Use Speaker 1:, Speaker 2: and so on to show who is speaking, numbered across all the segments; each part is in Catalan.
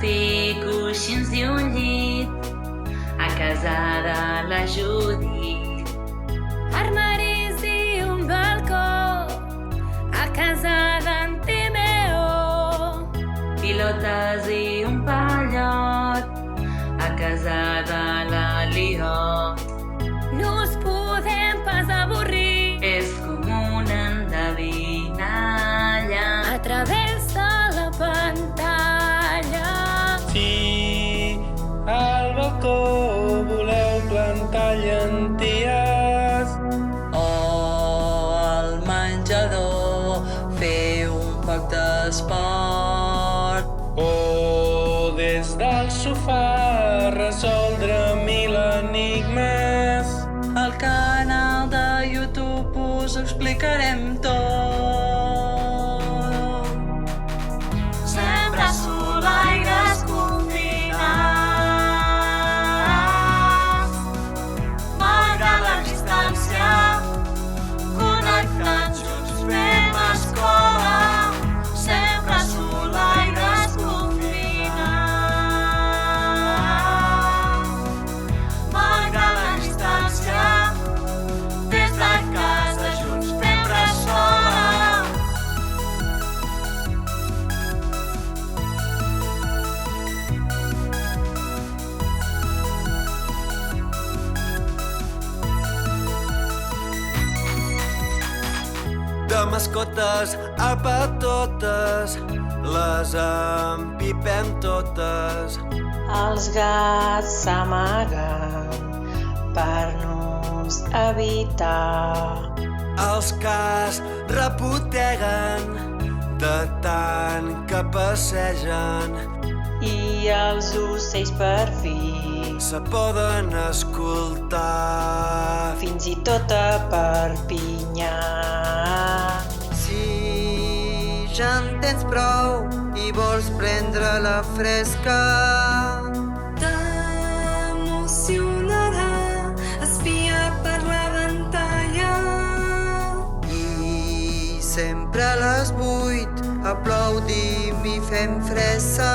Speaker 1: fer coixins i un llit a casa de la Judit.
Speaker 2: Armaris i un balcó a casa d'en Timeo.
Speaker 1: Pilotes i un pallot a casa de la Liot.
Speaker 2: No us podem pas avorrir
Speaker 1: És com una endevinalla
Speaker 2: a través de la pantalla.
Speaker 3: Si al balcó voleu plantar llenties
Speaker 1: o al menjador fer un poc d'esport
Speaker 3: o des del sofà resoldre 1000 enigmes,
Speaker 1: al canal de YouTube us ho explicarem tot. Sempre solaires confinats, malgrat la distància, connectats junts fem escola. Sempre solaires confinats, malgrat la distància, des de casa junts fem bressola.
Speaker 4: De mascotes a patotes, les empipem totes.
Speaker 5: Els gats s'amaguen per nos evitar.
Speaker 4: Els cas reputeguen de tant que passegen.
Speaker 5: I els ocells per fi,
Speaker 4: Se poden escoltar.
Speaker 5: fins i tot a Perpinyà.
Speaker 6: Si ja en tens prou i vols prendre la fresca,
Speaker 2: T'emocionarà espiar per la pantalla.
Speaker 6: i sempre a les 8 aplaudim i fem fressa.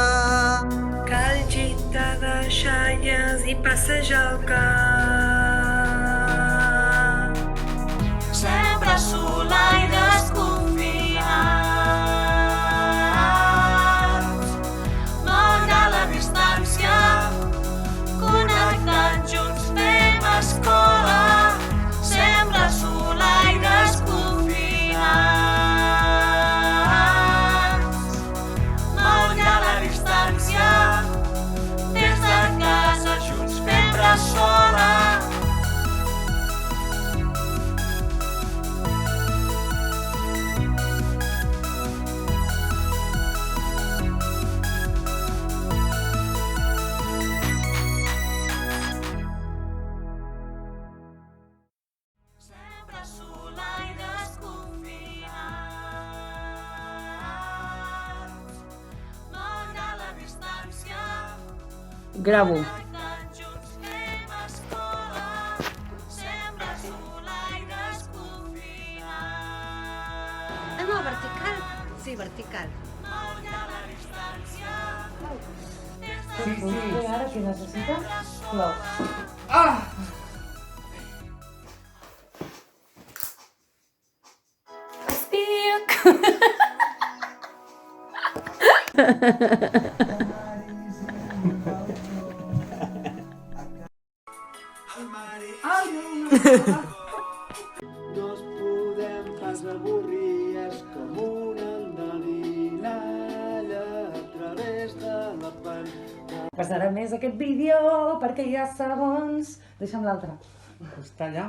Speaker 2: Cal gitar de xalles i passejar el cap.
Speaker 1: Sempre solaires confinats, malgrat la distància, connectats junts fem escola. Sempre solaires confinats, malgrat la distància, des de casa junts fem bressola. Sempre solaires confinats, malgrat la distància,
Speaker 7: Gravo.
Speaker 1: connectats junts fem escola. Sempre solaires confinats,
Speaker 8: No, vertical? Sí, vertical.
Speaker 1: malgrat la distància, des de
Speaker 7: Sí. Ara què necessita? Plou.
Speaker 3: no es podem pas avorrir, és com una endevinalla a través de la pantalla.
Speaker 7: Passarà més aquest vídeo perquè hi ha segons. Deixa'm l'altre.
Speaker 3: Està allà.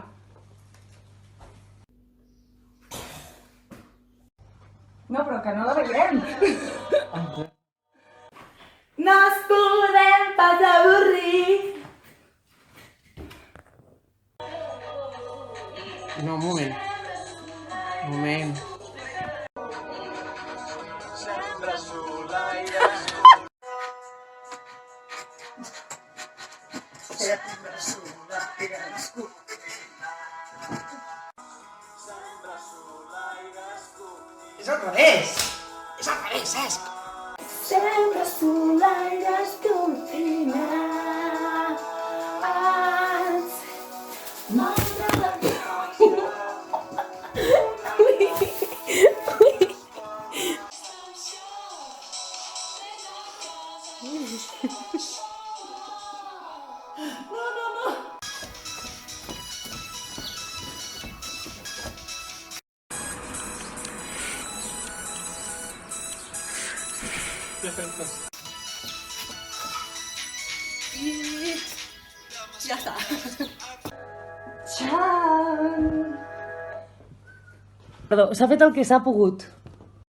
Speaker 7: No, però que no la veiem. No es podem pas avorrir.
Speaker 3: No, un moment. Un moment.
Speaker 4: Sempre solaires
Speaker 6: És al revés! És al revés, Cesc!
Speaker 7: Sembra solaires confinats. Malgrat la
Speaker 8: Ja està.
Speaker 7: Ciao. Perdó, s'ha fet el que s'ha pogut.